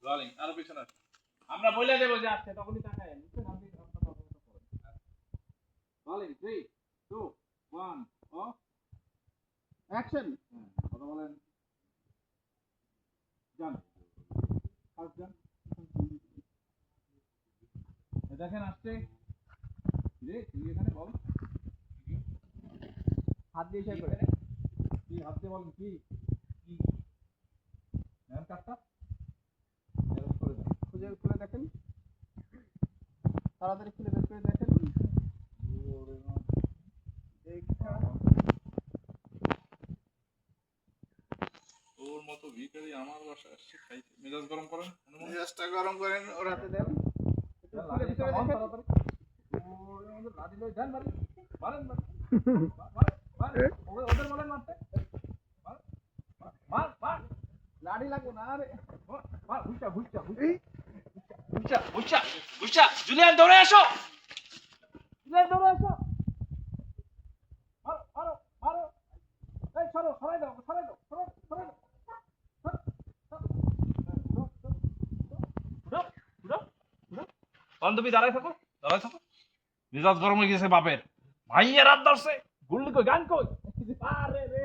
Rolling আরো পিছনে আসো। আমরা বলে দেব যে আসছে তখনই তাকায় বুঝছেন আপনি আপনার কথা মতো করেন। রোলিং 3 2 1 ও অ্যাকশন। কথা বলেন। যান ফার্স্ট যান। দেখেন আসছে রে তুই এখানে বল হাত দিয়ে ইশারা করে কি হাত দিয়ে বলেন কি কি নেন কাটটা করে দেন। খুলে খুলে দেখেন, তাড়াতাড়ি খুলে বের করে দেখেন। ওর মতো ভিখারি আমার বাসায় আসছে খাইতে মেজাজ গরম করেন মেজাজটা গরম করেন, ওর হাতে দেন। লাঠি ভিতরে থামান দেখেন। তাড়াতাড়ি। ওর মধ্যে লাঠি লই দেন মারেন মারেন মারেন ওদের বলেন মারতে মার মার মার লাঠি লাগবে না আরে। মার বুঝছা বুঝছা বুঝছা বুঝছা বুঝছা জুলিয়ান দৌড়ে আসো জুলিয়ান দৌড়ে আসো মারো মারো মারো এই সরো সরাই দাও সরাই দাও সরাই সরাই দাও বান্ধবী দাঁড়ায় থাকো মেজাজ গরম হয়ে গেছে বাপের ভাইয়ের রাত ধরছে গুল্লি কই গান কই আরে রে